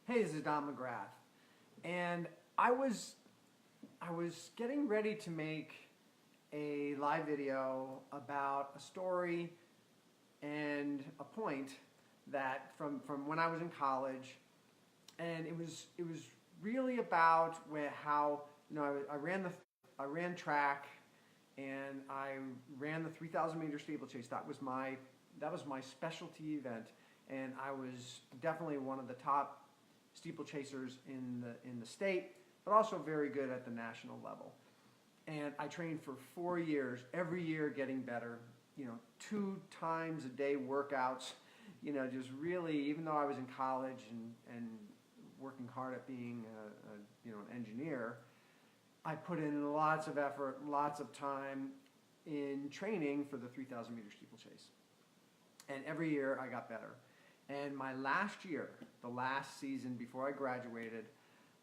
Hey, this is Don McGrath, and I was getting ready to make a live video about a story and a point that from when I was in college, and it was really about how I ran track, and I ran the 3,000 meter steeplechase. That was my specialty event, and I was definitely one of the top steeplechasers in the state, but also very good at the national level. And I trained for 4 years, every year getting better. 2 times a day workouts. Just really, even though I was in college and working hard at being an engineer, I put in lots of effort, lots of time in training for the 3,000 meter steeplechase. And every year I got better. And my last year, the last season before I graduated,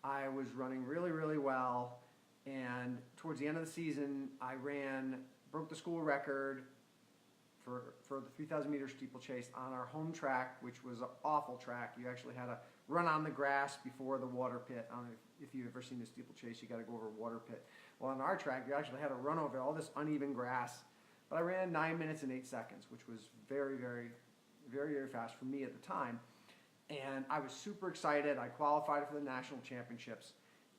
I was running really, really well. And towards the end of the season, I broke the school record for the 3,000 meter steeplechase on our home track, which was an awful track. You actually had to run on the grass before the water pit. I don't know if you've ever seen a steeplechase, you got to go over a water pit. Well, on our track, you actually had to run over all this uneven grass. But I ran 9 minutes and 8 seconds, which was very, very, very, very fast for me at the time. And I was super excited. I qualified for the national championships,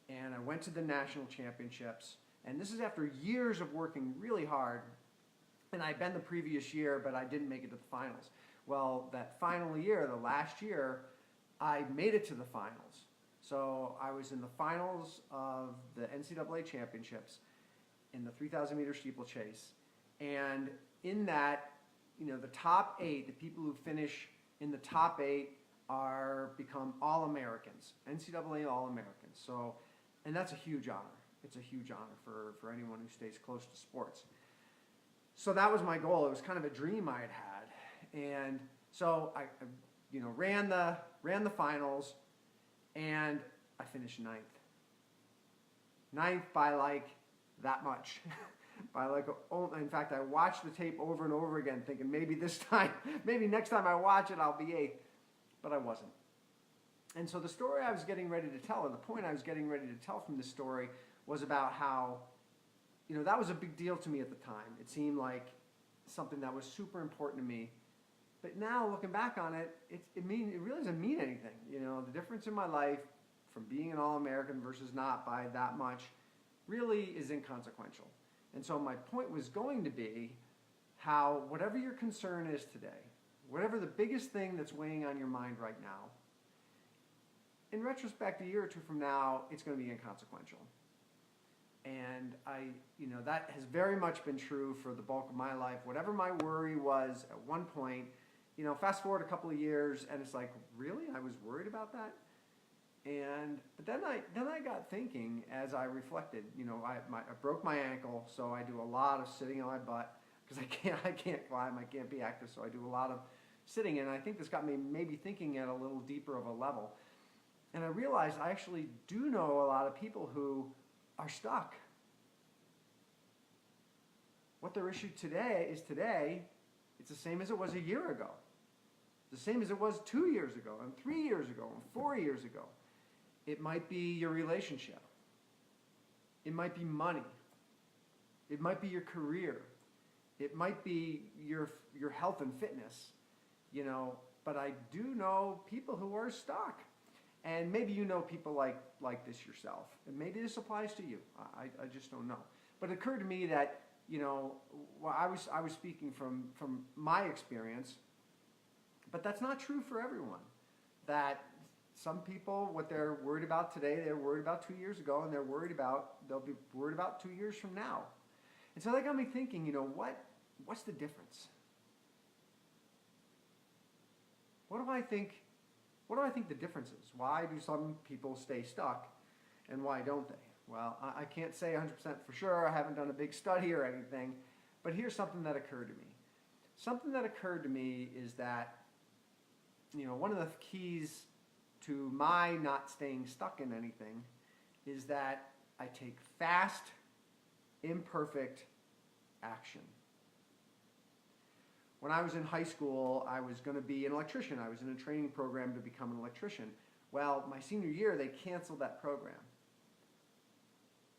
and I went to the national championships. And this is after years of working really hard. And I'd been the previous year, but I didn't make it to the finals. Well, that final year, the last year, I made it to the finals. So I was in the finals of the NCAA championships in the 3,000 meter steeplechase. And in that, the top 8, the people who finish in the top 8 become All-Americans, NCAA All-Americans. So, and that's a huge honor. It's a huge honor for anyone who stays close to sports. So that was my goal. It was kind of a dream I had had. And so I ran the finals, and I finished ninth. Ninth by like that much. In fact, I watched the tape over and over again, thinking maybe next time I watch it, I'll be 8th, but I wasn't. And so the story I was getting ready to tell, or the point I was getting ready to tell from this story, was about how, that was a big deal to me at the time. It seemed like something that was super important to me. But now, looking back on it, it really doesn't mean anything. The difference in my life from being an All-American versus not by that much really is inconsequential. And so my point was going to be how whatever your concern is today, whatever the biggest thing that's weighing on your mind right now, in retrospect, a year or two from now, it's going to be inconsequential. And that has very much been true for the bulk of my life. Whatever my worry was at one point, fast forward a couple of years, and it's like, really? I was worried about that? But then I got thinking as I reflected. I broke my ankle, so I do a lot of sitting on my butt because I can't climb, I can't be active, so I do a lot of sitting. And I think this got me maybe thinking at a little deeper of a level. And I realized I actually do know a lot of people who are stuck. What their issue today, it's the same as it was a year ago. The same as it was 2 years ago, and 3 years ago, and 4 years ago. It might be your relationship. It might be money. It might be your career. It might be your health and fitness. But I do know people who are stuck. And maybe you know people like this yourself. And maybe this applies to you. I just don't know. But it occurred to me that, I was speaking from my experience, but that's not true for everyone. That some people, what they're worried about today, they're worried about 2 years ago, and they'll be worried about 2 years from now. And so that got me thinking, what's the difference? What do I think the difference is? Why do some people stay stuck, and why don't they? Well, I can't say 100% for sure. I haven't done a big study or anything, but here's something that occurred to me. Something that occurred to me is that, one of the keys to my not staying stuck in anything is that I take fast, imperfect action. When I was in high school, I was going to be an electrician. I was in a training program to become an electrician. Well, my senior year, they canceled that program.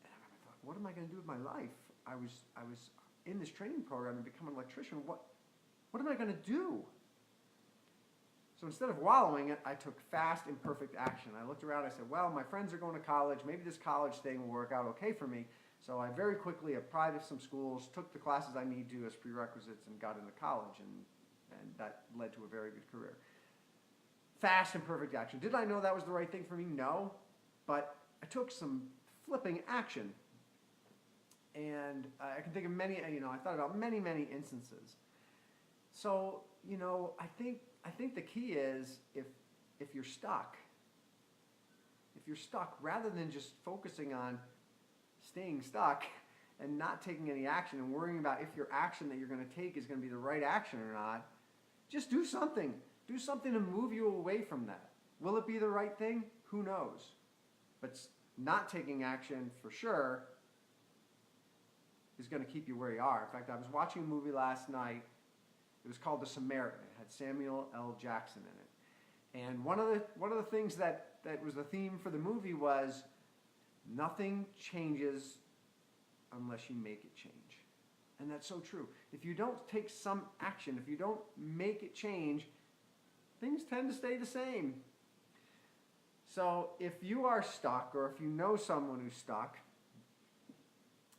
And I thought, what am I going to do with my life? I was in this training program to become an electrician. What am I going to do? So instead of wallowing it, I took fast, imperfect action. I looked around, I said, well, my friends are going to college. Maybe this college thing will work out okay for me. So I very quickly applied to some schools, took the classes I need to as prerequisites, and got into college. And that led to a very good career. Fast, imperfect action. Did I know that was the right thing for me? No. But I took some flipping action. And I can think of many, I thought about many, many instances. So, I think the key is if you're stuck, rather than just focusing on staying stuck and not taking any action and worrying about if your action that you're going to take is going to be the right action or not, just do something. Do something to move you away from that. Will it be the right thing? Who knows? But not taking action for sure is going to keep you where you are. In fact, I was watching a movie last night. It was called The Samaritan. It had Samuel L. Jackson in it. And one of the things that was the theme for the movie was nothing changes unless you make it change. And that's so true. If you don't take some action, if you don't make it change, things tend to stay the same. So if you are stuck, or if you know someone who's stuck,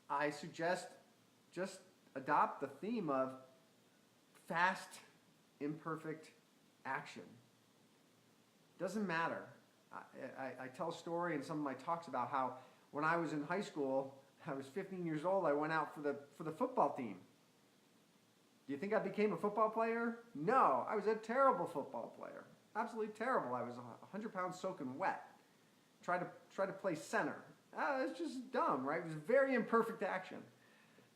I suggest just adopt the theme of fast, imperfect action. Doesn't matter. I tell a story in some of my talks about how when I was in high school, I was 15 years old, I went out for the football team. Do you think I became a football player? No, I was a terrible football player. Absolutely terrible. I was 100 pounds soaking wet. Try to play center. It's just dumb, right? It was very imperfect action.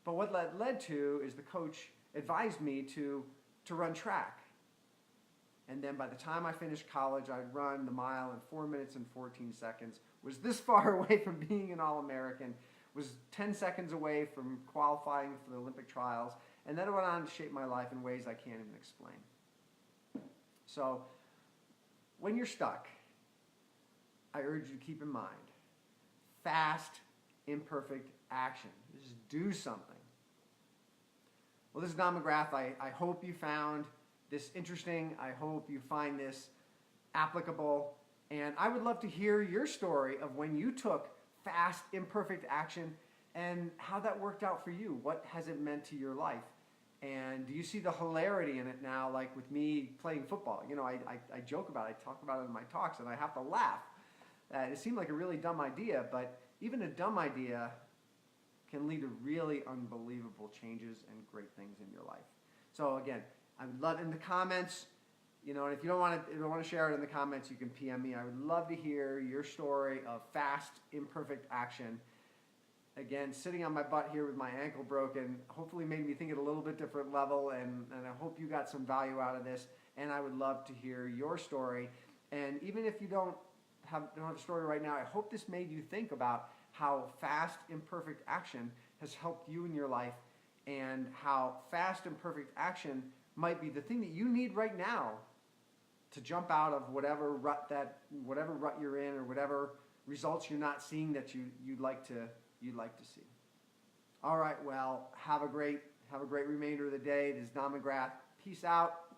But what that led to is the coach advised me to run track. And then by the time I finished college, I'd run the mile in 4 minutes and 14 seconds, was this far away from being an All-American, was 10 seconds away from qualifying for the Olympic trials, and then it went on to shape my life in ways I can't even explain. So when you're stuck, I urge you to keep in mind, fast, imperfect action. Just do something. Well, this is Don McGrath. I hope you found this interesting. I hope you find this applicable. And I would love to hear your story of when you took fast, imperfect action and how that worked out for you. What has it meant to your life? And do you see the hilarity in it now, like with me playing football? I joke about it. I talk about it in my talks, and I have to laugh. It seemed like a really dumb idea, but even a dumb idea can lead to really unbelievable changes and great things in your life. So again, I would love in the comments, and if you don't want to share it in the comments, you can PM me. I would love to hear your story of fast, imperfect action. Again, sitting on my butt here with my ankle broken, hopefully made me think at a little bit different level, and I hope you got some value out of this, and I would love to hear your story. And even if you don't have a story right now, I hope this made you think about how fast, imperfect action has helped you in your life, and how fast, imperfect action might be the thing that you need right now to jump out of whatever rut you're in, or whatever results you're not seeing that you'd like to see. All right, well, have a great remainder of the day. This is Don McGrath. Peace out.